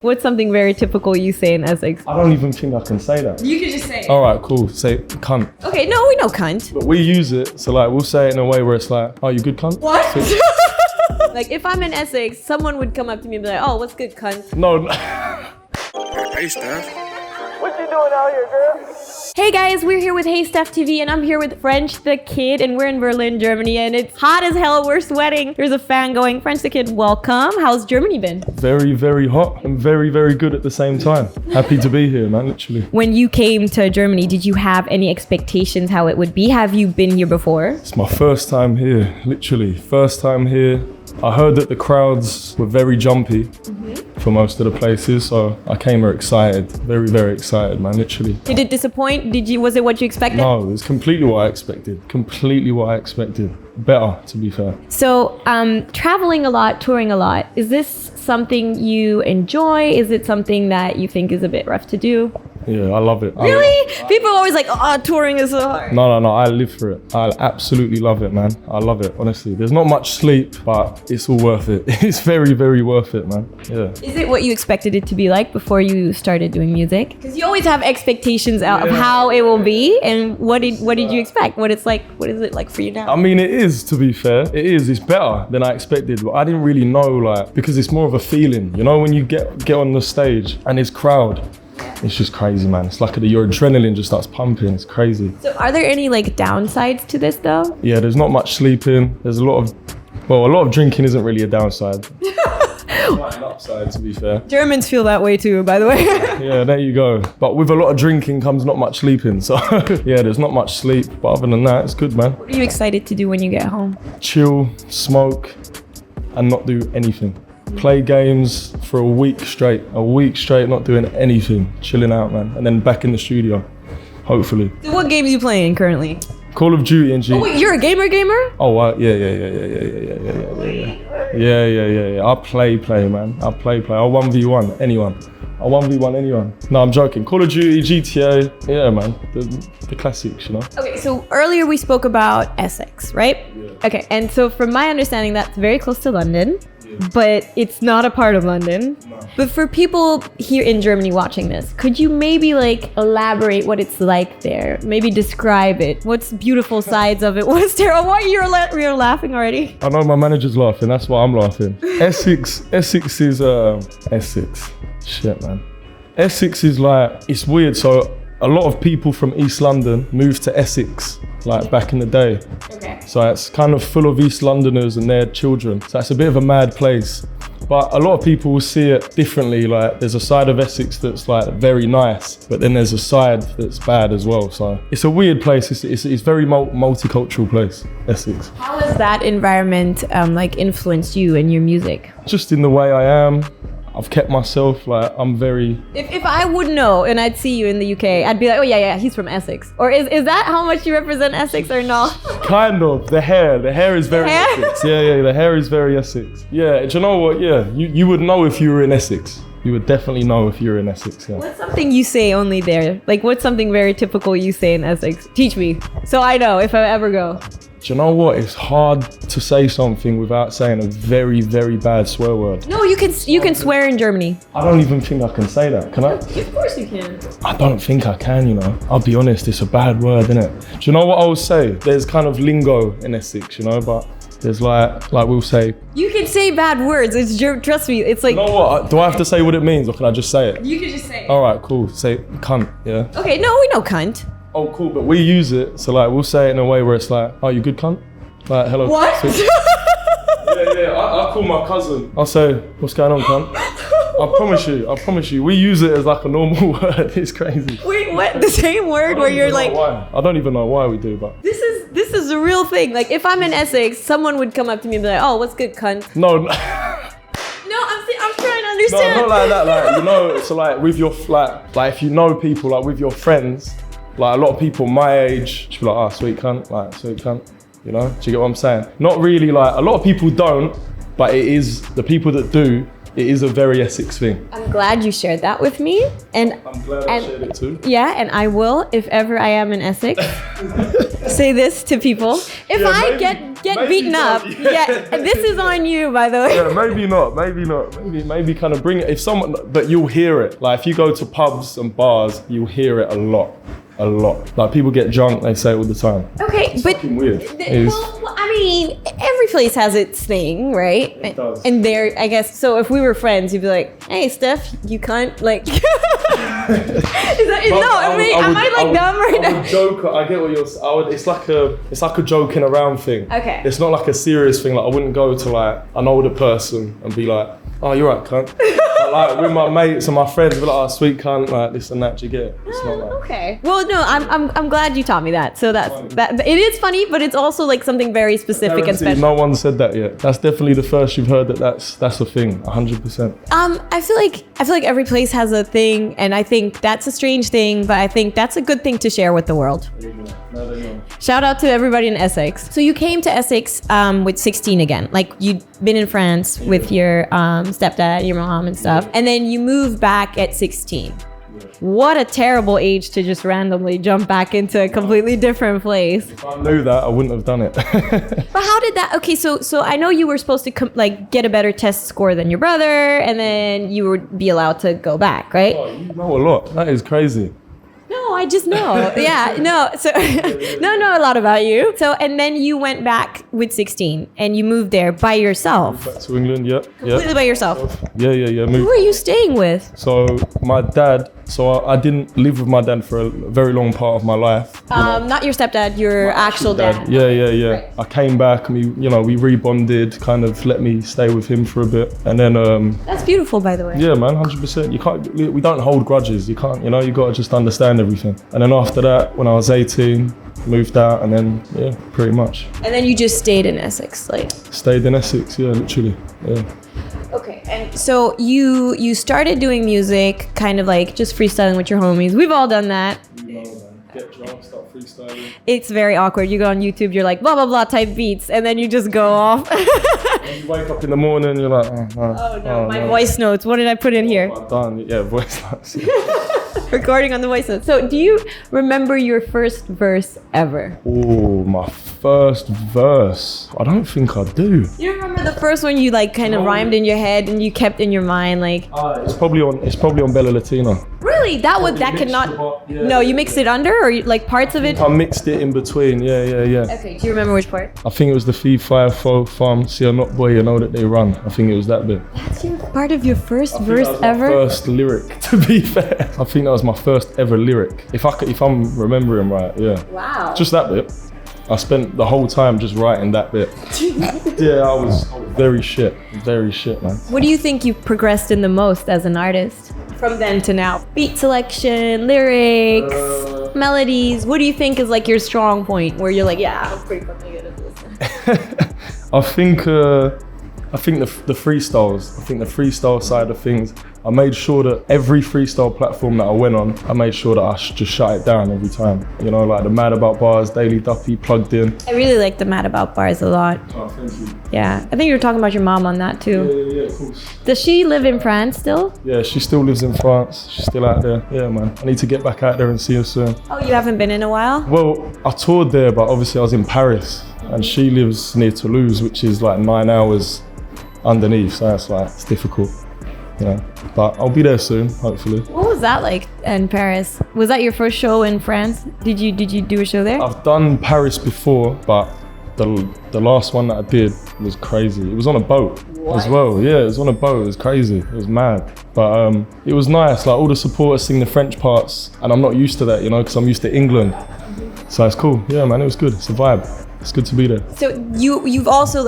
What's something very typical you say in Essex? I don't even think I can say that. You could just say it. All right, cool. Say cunt. Okay, no, we know cunt. But we use it, so like we'll say it in a way where it's like, oh, you good cunt? What? Like if I'm in Essex, someone would come up to me and be like, oh, what's good, cunt? No. Hey, Steph. What you doing out here, girl? Hey guys, we're here with Hey Steph TV and I'm here with French the Kid and we're in Berlin, Germany and it's hot as hell, we're sweating. There's a fan going, French the Kid, welcome. How's Germany been? Very, very hot and very, very good at the same time. Happy to be here, man, literally. When you came to Germany, did you have any expectations how it would be? Have you been here before? It's my first time here, literally. First time here. I heard that the crowds were very jumpy for most of the places, so I came here excited, very, very excited, man, literally. Did it disappoint? Was it what you expected? No, it was completely what I expected. Completely what I expected. Better, to be fair. So, traveling a lot, touring a lot, is this something you enjoy? Is it something that you think is a bit rough to do? Yeah, I love it. Really? People are always like, oh, touring is so hard. No, I live for it. I absolutely love it, man. I love it, honestly. There's not much sleep, but it's all worth it. It's very, very worth it, man. Yeah. Is it what you expected it to be like before you started doing music? Because you always have expectations out of how it will be, and what did you expect? What is it like for you now? I mean, it is, to be fair. It is. It's better than I expected, but I didn't really know, like, because it's more of a feeling. You know, when you get on the stage and it's crowd, it's just crazy, man. It's like your adrenaline just starts pumping. It's crazy. So are there any like downsides to this though? Yeah, there's not much sleeping. There's a lot of drinking isn't really a downside. Quite an upside, to be fair. Germans feel that way too, by the way. Yeah, there you go. But with a lot of drinking comes not much sleeping. So yeah, there's not much sleep. But other than that, it's good, man. What are you excited to do when you get home? Chill, smoke, and not do anything. Play games for a week straight, not doing anything, chilling out, man, and then back in the studio, hopefully. So what games are you playing currently? Call of Duty and G. Oh wait, you're a gamer? Oh, yeah. I play, man. I play. I'll 1v1 anyone. No, I'm joking. Call of Duty, GTA, yeah, man, the classics, you know. Okay, so earlier we spoke about Essex, right? Yeah. Okay, and so from my understanding, that's very close to London. But it's not a part of London. No. But for people here in Germany watching this, could you maybe like elaborate what it's like there? Maybe describe it. What's beautiful sides of it? What's terrible? Why you're laughing already? I know my manager's laughing. That's why I'm laughing. Essex is Essex. Shit, man. Essex is like, it's weird. So a lot of people from East London moved to Essex, like back in the day. Okay. So it's kind of full of East Londoners and their children. So it's a bit of a mad place. But a lot of people will see it differently. Like there's a side of Essex that's like very nice, but then there's a side that's bad as well. So it's a weird place. It's very multicultural place, Essex. How has that environment like influenced you and your music? Just in the way I am. I've kept myself, like, I'm very... If I would know and I'd see you in the UK, I'd be like, oh yeah, he's from Essex. Or is that how much you represent Essex or not? Kind of. The hair is very Essex. Yeah, the hair is very Essex. Yeah, do you know what? Yeah, you would know if you were in Essex. You would definitely know if you were in Essex, yeah. What's something you say only there? Like, what's something very typical you say in Essex? Teach me, so I know if I ever go. Do you know what? It's hard to say something without saying a very, very bad swear word. No, you can swear in Germany. I don't even think I can say that. Can I? Of course you can. I don't think I can, you know. I'll be honest, it's a bad word, isn't it? Do you know what I would say? There's kind of lingo in Essex, you know, but there's like we'll say... You can say bad words, it's trust me, it's like... You know what? Do I have to say what it means or can I just say it? You can just say it. All right, cool. Say cunt, yeah? Okay, no, we know cunt. Oh, cool, but we use it, so like we'll say it in a way where it's like, oh, you good cunt? Like, hello. What? Yeah, I call my cousin. I'll say, what's going on, cunt? I promise you. We use it as like a normal word. It's crazy. Wait, what? The same word where you're like... Why. I don't even know why we do, but... This is a real thing. Like, if I'm in Essex, someone would come up to me and be like, oh, what's good, cunt? No. No, I'm trying to understand. No, not like that. Like, you know, so like with your, like if you know people, like with your friends, like a lot of people my age, she'll be like, oh, sweet cunt, like, sweet cunt. You know, do you get what I'm saying? Not really, like, a lot of people don't, but it is, the people that do, it is a very Essex thing. I'm glad you shared that with me. And I'm glad I shared it too. Yeah, and I will, if ever I am in Essex, say this to people. If I get get Maybe beaten up. don't, Yeah, and this is on you, by the way. Yeah, maybe not. Maybe kind of bring it. If someone, but you'll hear it. Like if you go to pubs and bars, you'll hear it a lot. Like people get drunk, they say it all the time. Okay, It's but fucking weird. well, I mean, every place has its thing, right? It does. And there, I guess. So if we were friends, you'd be like, "Hey, Steph, you cunt!" Like, am I like dumb right I now? would joke. I get what you're saying. It's like a joking around thing. Okay. It's not like a serious thing. Like I wouldn't go to like an older person and be like, "Oh, you're right, cunt." But, like with my mates and my friends, be like, "Oh, sweet cunt," like this and that. Do you get it? It's not like. Okay. Well, no, I'm glad you taught me that. So that it is funny, but it's also like something very specific and special. No one said that yet. That's definitely the first you've heard that's a thing. 100%. I feel like every place has a thing, and I think that's a strange thing, but I think that's a good thing to share with the world. Shout out to everybody in Essex. So you came to Essex with 16 again. Like you'd been in France with your stepdad, your mom and stuff, and then you moved back at 16. What a terrible age to just randomly jump back into a completely different place. If I knew that, I wouldn't have done it. But how did that? Okay, so I know you were supposed to get a better test score than your brother, and then you would be allowed to go back, right? Oh, you know a lot. That is crazy. No, I just know. Yeah, no. So know a lot about you. So and then you went back with 16 and you moved there by yourself. Back to England, yeah. Completely by yourself. Yeah. Who Moved. were you staying with? So my dad. So I didn't live with my dad for a very long part of my life. Not your stepdad, your actual dad. Yeah. Right. I came back and we rebonded, kind of let me stay with him for a bit. And then That's beautiful, by the way. yeah, man, 100%. We don't hold grudges. You can't, you got to just understand everything. And then after that, when I was 18, moved out and then, yeah, pretty much. And then you just stayed in Essex, like? Stayed in Essex, yeah, literally, yeah. Okay, and so you started doing music, kind of like just freestyling with your homies. We've all done that. Get drunk, start freestyling. It's very awkward. You go on YouTube, you're like blah blah blah type beats, and then you just go off. You wake up in the morning, you're like, Oh no, my voice notes. What did I put in here? I'm done. Yeah, voice notes. Recording on the voice notes. So do you remember your first verse ever? Oh, my first verse. I don't think I do. You remember the first one you like kind of rhymed in your head and you kept in your mind like? It's probably on Bella Latina. Really? That cannot. Yeah. No, you mixed it under or like parts of it? I mixed it in between. Yeah. Okay. Do you remember which part? I think it was the Fee Fire Fo Farm. See, I'm not boy. You know that they run. I think it was that bit. That's your part of your first verse That was my ever. first lyric, to be fair. I think that was my first ever lyric. If I'm remembering right, yeah. Wow. Just that bit. I spent the whole time just writing that bit. Yeah, I was very shit, man. What do you think you've progressed in the most as an artist from then to now? Beat selection, lyrics, melodies. What do you think is like your strong point where you're like, yeah, I'm pretty fucking good at this? I think the freestyles. I think the freestyle side of things. I made sure that every freestyle platform that I went on, I made sure that I just shut it down every time. Like the Mad About Bars, Daily Duppy, Plugged In. I really like the Mad About Bars a lot. Oh, thank you. Yeah, I think you were talking about your mom on that too. Yeah, of course. Does she live in France still? Yeah, she still lives in France. She's still out there. Yeah, man. I need to get back out there and see her soon. Oh, you haven't been in a while? Well, I toured there, but obviously I was in Paris, and she lives near Toulouse, which is like 9 hours underneath, so it's difficult. But I'll be there soon, hopefully. What was that like in Paris? Was that your first show in France? Did you do a show there? I've done Paris before, but the last one that I did was crazy. It was on a boat as well. Yeah, it was on a boat. It was crazy. It was mad. But it was nice. Like all the supporters sing the French parts, and I'm not used to that, because I'm used to England. So it's cool. Yeah, man, it was good. It's a vibe. It's good to be there. So you've also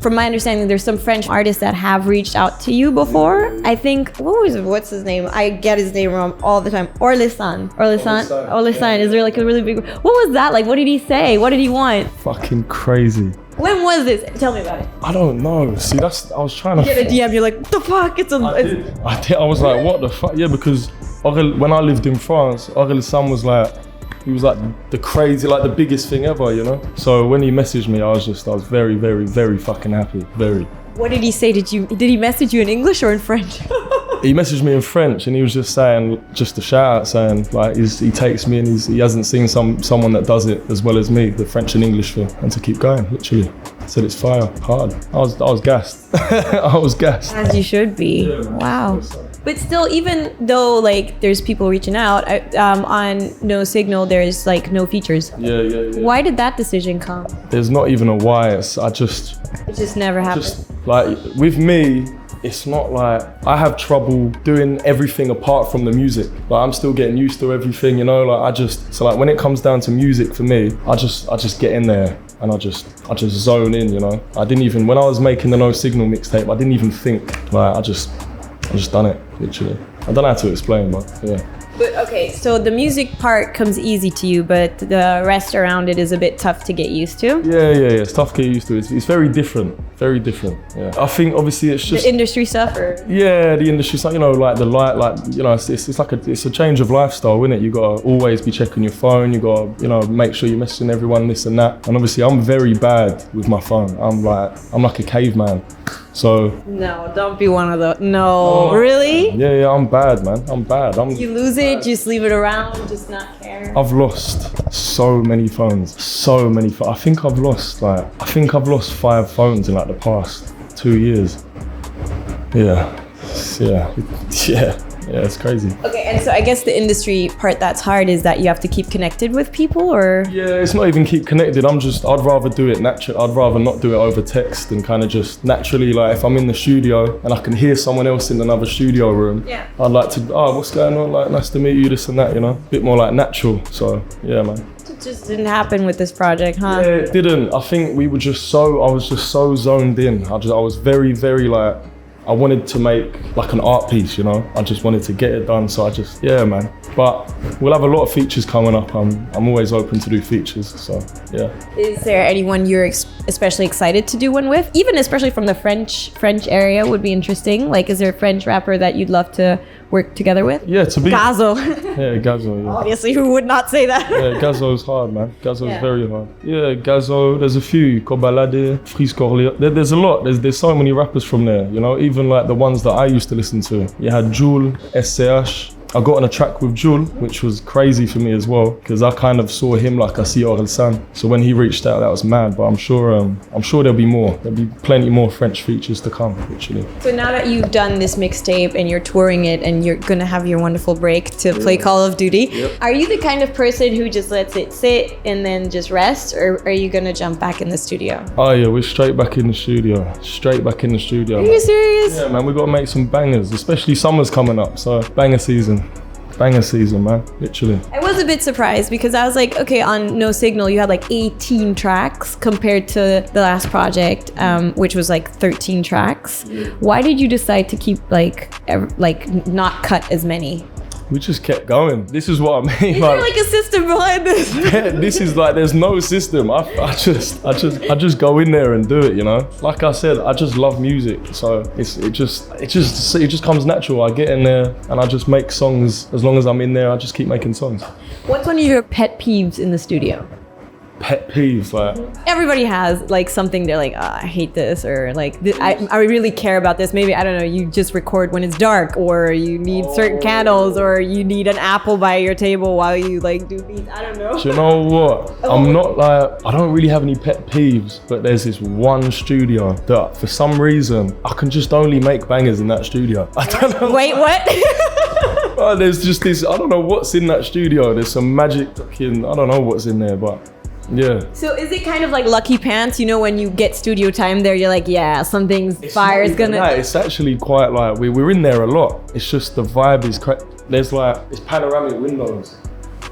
from my understanding, there's some French artists that have reached out to you before. I think what's his name? I get his name wrong all the time. Orelsan. Is there like a really big? What was that like? What did he say? What did he want? Fucking crazy. When was this? Tell me about it. I don't know. See, I was trying to. You get a DM. You're like, what the fuck? I did. I was like, what the fuck? Yeah, because when I lived in France, Orelsan was like. He was like the crazy, like the biggest thing ever, So when he messaged me, I was very, very, very fucking happy. Very. What did he say? Did he message you in English or in French? He messaged me in French and he was just saying, just a shout out saying, like, he takes me and he hasn't seen someone that does it as well as me, the French and English thing, and to keep going, literally. Said it's fire, hard. I was gassed. I was gassed. As you should be. Yeah, man. Wow. But still, even though like there's people reaching out, on No Signal, there's like no features. Yeah. Why did that decision come? There's not even a why. It just never happened. Like with me, it's not like I have trouble doing everything apart from the music. Like I'm still getting used to everything, you know. Like so like when it comes down to music for me, I just get in there and I just zone in, you know. I didn't even, when I was making the No Signal mixtape, I didn't even think. Like I just done it, literally. I don't know how to explain, but yeah. But okay, so the music part comes easy to you, but the rest around it is a bit tough to get used to. Yeah. It's tough to get used to. It's very different. Yeah. I think obviously it's just the industry stuff, or the industry stuff. You know, like the light, like you know, it's like it's a change of lifestyle, isn't it? You gotta always be checking your phone. You gotta make sure you're messaging everyone, this and that. And obviously, I'm very bad with my phone. I'm like a caveman. So no, don't be one of those. No, really? Yeah, I'm bad, man. I'm bad. You lose it, just leave it around, just not care. I've lost so many phones. I think I've lost 5 phones in like the past 2 years. Yeah, it's crazy. Okay, and so I guess the industry part that's hard is that you have to keep connected with people, or? Yeah, it's not even keep connected. I'd rather do it naturally. I'd rather not do it over text and kind of just naturally, like if I'm in the studio and I can hear someone else in another studio room, I'd like to, what's going on? Like, nice to meet you, this and that, you know? A bit more like natural, so yeah, man. It just didn't happen with this project, huh? Yeah, it didn't. I think I was just so zoned in. I was very, very like, I wanted to make like an art piece, you know? I just wanted to get it done, so yeah, man. But we'll have a lot of features coming up. I'm always open to do features, so yeah. Is there anyone you're especially excited to do one with? Even especially from the French area would be interesting. Like, is there a French rapper that you'd love to work together with? Yeah, to be... Gazo. Yeah, Gazo, yeah. Obviously, who would not say that? Yeah, Gazo's hard, man. Gazo's very hard. Yeah, Gazo, there's a few. Kobalade, Fries Corlier. There's a lot. There's so many rappers from there, you know? Even like the ones that I used to listen to. You had Jul, SCH. I got on a track with Jul, which was crazy for me as well, because I kind of saw him like I see Orelsan. So when he reached out, that was mad. But I'm sure there'll be more. There'll be plenty more French features to come, literally. So now that you've done this mixtape and you're touring it and you're gonna have your wonderful break to play Call of Duty, are you the kind of person who just lets it sit and then just rest, or are you gonna jump back in the studio? Oh yeah, we're straight back in the studio. Are you serious? Yeah, man, we gotta make some bangers, especially summer's coming up, so banger season, man, literally. I was a bit surprised because I was like, okay, on No Signal you had like 18 tracks compared to the last project, which was like 13 tracks. Why did you decide to keep like not cut as many? We just kept going. This is what I mean. Is there like a system behind this? Yeah, this is like, there's no system. I just go in there and do it, you know? Like I said, I just love music. So it just comes natural. I get in there and I just make songs. As long as I'm in there, I just keep making songs. What's one of your pet peeves in the studio? Pet peeves, like everybody has like something they're like, I hate this, or like I really care about this. Maybe, I don't know, you just record when it's dark, or you need certain candles, or you need an apple by your table while you like do beats. I don't know. Do you know what? I'm not like, I don't really have any pet peeves, but there's this one studio that for some reason I can just only make bangers in that studio. I don't know. Wait, what? Oh, there's just this, I don't know what's in that studio. There's some magic fucking, I don't know what's in there, but yeah. So is it kind of like Lucky Pants? You know, when you get studio time there, you're like, yeah, something's fire is gonna... Nah, it's actually quite like, we're in there a lot. It's just the vibe is there's like, it's panoramic windows.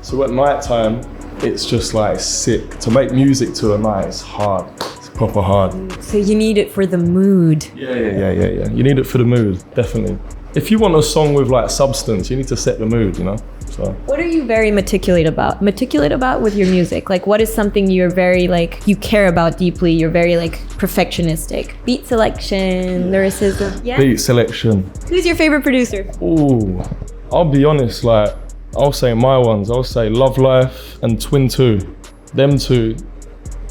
So at night time, it's just like sick. To make music to a night, it's hard. It's proper hard. So you need it for the mood. Yeah. You need it for the mood, definitely. If you want a song with like substance, you need to set the mood, you know? So. What are you very meticulous about with your music? Like, what is something you're very like, you care about deeply, you're very like perfectionistic? Beat selection, lyricism, yeah? Beat selection. Who's your favorite producer? Ooh, I'll be honest, like, I'll say my ones. I'll say Love Life and Twin 2. Them two,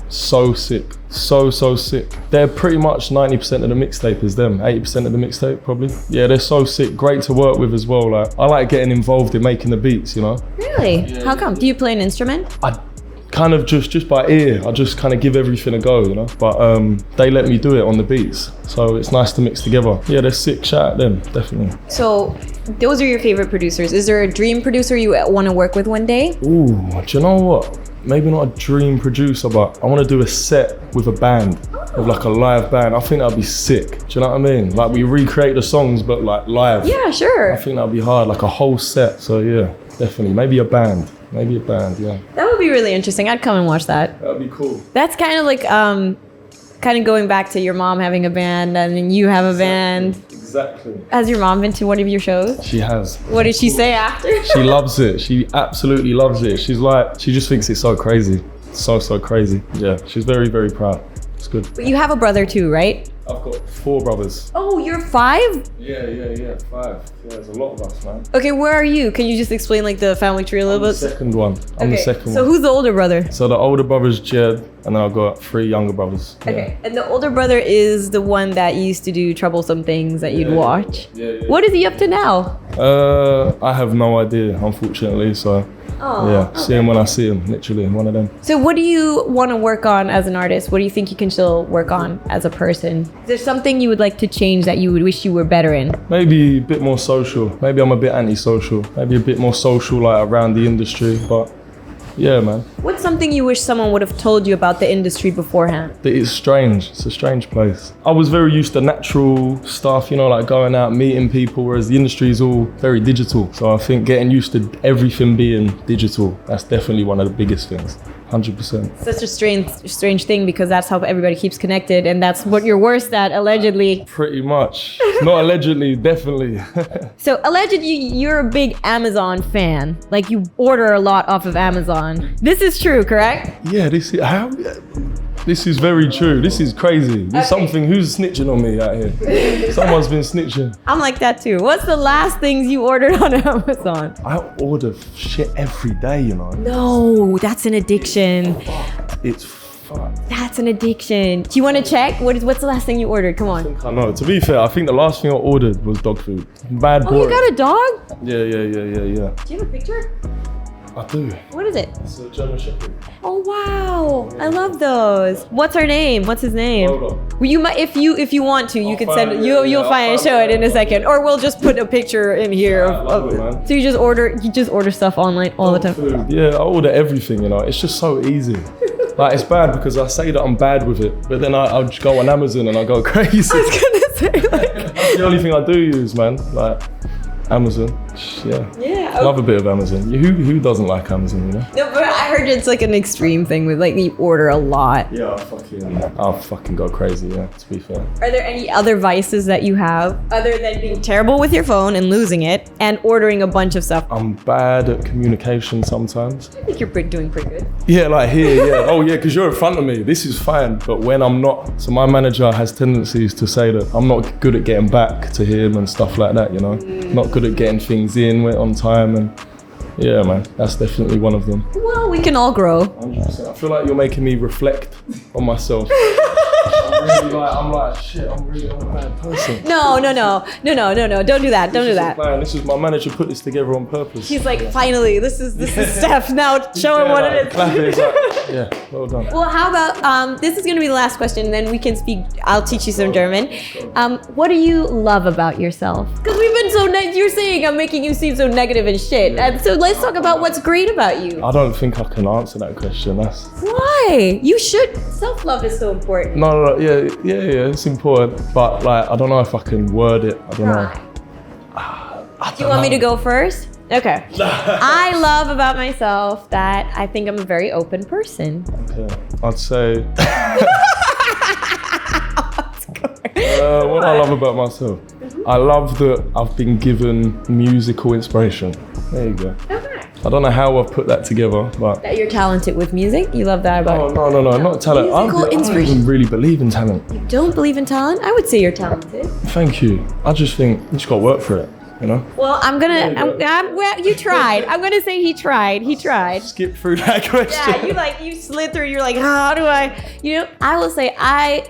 So sick. So sick. They're pretty much 90% of the mixtape is them. 80% of the mixtape probably. Yeah, they're so sick. Great to work with as well. Like, I like getting involved in making the beats, you know? Really? How come? Do you play an instrument? I kind of just by ear. I just kind of give everything a go, you know? But they let me do it on the beats. So it's nice to mix together. Yeah, they're sick. Shout out them, definitely. So those are your favorite producers. Is there a dream producer you want to work with one day? Ooh, do you know what? Maybe not a dream producer, but I want to do a set with a band, with like a live band. I think that'd be sick. Do you know what I mean? Like we recreate the songs, but like live. Yeah, sure. I think that'd be hard, like a whole set. So yeah, definitely. Maybe a band, yeah. That would be really interesting. I'd come and watch that. That'd be cool. That's kind of like, kind of going back to your mom having a band and then you have a band. Exactly. Has your mom been to one of your shows? She has. What did she say after? She loves it. She absolutely loves it. She's like, she just thinks it's so crazy. So crazy. Yeah, she's very, very proud. It's good. But you have a brother too, right? I've got 4 brothers. Oh, you're 5? Yeah, 5. Yeah, there's a lot of us, man. Okay, where are you? Can you just explain like the family tree a little bit? The second one. I'm the second one. So who's the older brother? So the older brother's Jed, and then I've got 3 younger brothers. Yeah. Okay, and the older brother is the one that used to do troublesome things that you'd watch. Yeah. What is he up to now? I have no idea, unfortunately. So see him when I see him, literally, one of them. So what do you want to work on as an artist? What do you think you can still work on as a person? Is there something you would like to change that you would wish you were better in? Maybe a bit more social. Maybe I'm a bit antisocial. Maybe a bit more social, like around the industry. But yeah, man. What's something you wish someone would have told you about the industry beforehand? That it's strange. It's a strange place. I was very used to natural stuff, you know, like going out, meeting people, whereas the industry is all very digital. So I think getting used to everything being digital, that's definitely one of the biggest things. 100%. Such a strange thing because that's how everybody keeps connected and that's what you're worst at, allegedly. Pretty much. Not allegedly, definitely. So allegedly you're a big Amazon fan. Like you order a lot off of Amazon. This is true, correct? Yeah, this is very true. This is crazy. There's something, who's snitching on me out here? Someone's been snitching. I'm like that too. What's the last things you ordered on Amazon? I order shit every day, you know. No, that's an addiction. It's fucked. That's an addiction. Do you want to check? What's the last thing you ordered? Come on. I know. To be fair, I think the last thing I ordered was dog food. Bad boy. Oh, you got a dog? Yeah. Do you have a picture? I do. What is it? It's a German Shepherd. Oh wow, I love those. What's her name? What's his name? Hold on. Well, you might, if you want to, you can send it. Yeah, You'll find and show it in a second, or we'll just put a picture in here of it, man. So you just order stuff online all the time. Food. Yeah, I order everything, you know. It's just so easy. Like, it's bad because I say that I'm bad with it, but then I'll just go on Amazon and I go crazy. I was gonna say like. That's the only thing I do use, man. Like, Amazon. Yeah. Love a bit of Amazon. Who doesn't like Amazon, you know? No, but I heard it's like an extreme thing with like you order a lot. Yeah, I'll fucking go crazy, yeah, to be fair. Are there any other vices that you have other than being terrible with your phone and losing it and ordering a bunch of stuff? I'm bad at communication sometimes. I think you're doing pretty good. Yeah, like here, yeah. Oh yeah, because you're in front of me. This is fine, but when I'm not, so my manager has tendencies to say that I'm not good at getting back to him and stuff like that, you know? Not good at getting things in on time, and yeah, man, that's definitely one of them. Well, we can all grow. 100%. I feel like you're making me reflect on myself. I'm like, shit, I'm a bad person. No, don't do that, don't do that. Man, this is my manager put this together on purpose. He's like, finally, this is Steph, now show him what it is. Clap it, like, yeah, well done. Well, how about, this is gonna be the last question, and then we can speak, I'll teach you some German. What do you love about yourself? Because we've been so you're saying I'm making you seem so negative and shit. And so let's talk about what's great about you. I don't think I can answer that question. Why? You should. Self-love is so important. No, yeah, it's important. But like, I don't know if I can word it. I don't know. Do you want me to go first? Okay. I love about myself that I think I'm a very open person. Okay. I'd say... what I love about myself? I love that I've been given musical inspiration. There you go. Okay. I don't know how I've put that together, but... That you're talented with music? You love that about... Oh, no, not talent. I don't even really believe in talent. You don't believe in talent? I would say you're talented. Thank you. I just think you just got to work for it. you know? Well, well, you tried. I'm gonna say he tried. He tried. Skip through that question. Yeah, you slid through. You're like, how do I? I will say I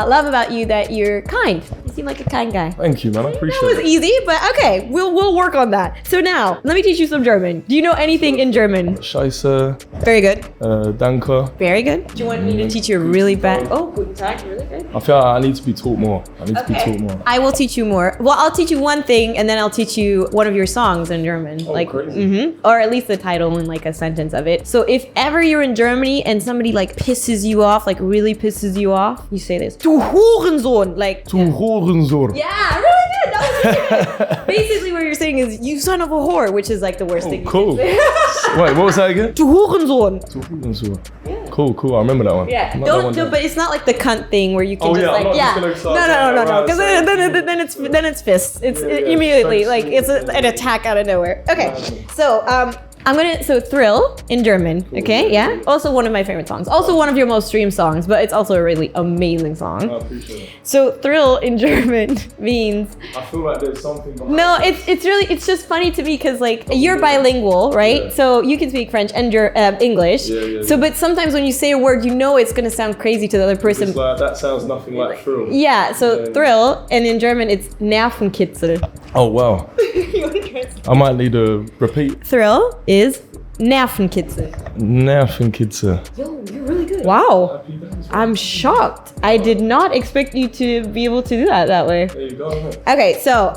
love about you that you're kind. You seem like a kind guy. Thank you, man. I appreciate That was it. easy, but okay, we'll work on that. So now, let me teach you some German. Do you know anything in German? Scheiße, Very good. danke. Very good. Do you want me to teach you a really bad? Oh, guten Tag. Really good. I feel like I need to be taught more. I will teach you more. Well, I'll teach you one thing, and then I'll teach you one of your songs in German. Crazy. Or at least the title and like a sentence of it. So if ever you're in Germany and somebody like pisses you off, like really pisses you off, you say this: Du Hurensohn. Like. Du Hurensohn. Yeah, really good. That was really good. Basically, what you're saying is "you son of a whore," which is like the worst thing. Cool. You can say. Wait, what was that again? Du Hurensohn. Du Hurensohn. Yeah. Cool. I remember that one. Yeah, Not that one. but it's not like the cunt thing where you can Oh, just yeah, I'm like, not just gonna start no, saying because that, then it's fists. It's immediately like it's an attack out of nowhere. Okay, so so Thrill in German. Okay, yeah. Also one of my favorite songs. Also one of your most streamed songs, but it's also a really amazing song. I appreciate it. So Thrill in German means. I feel like there's something. No, it's just funny to me because like you're bilingual, right? Yeah. So you can speak French and English. Yeah. So, but sometimes when you say a word, you know it's gonna sound crazy to the other person. It's like, that sounds nothing like thrill. Yeah. So Yeah. Thrill, and in German it's Nervenkitzel. Oh wow. I might need to repeat. Thrill is Nervenkitzel. Nervenkitzel. Yo, you're really good. Wow. I'm shocked. I did not expect you to be able to do that way. There you go. Okay, so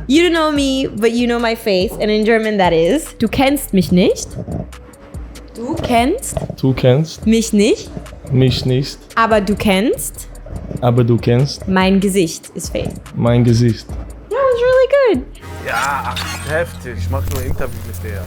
you don't know me, but you know my face, and in German that is Du kennst mich nicht. Du kennst mich nicht. Mich nicht. Aber du kennst Du kennst mein Gesicht ist face. mein Gesicht. That was really good. Ja, heftig. Ich mach nur Interview mit der.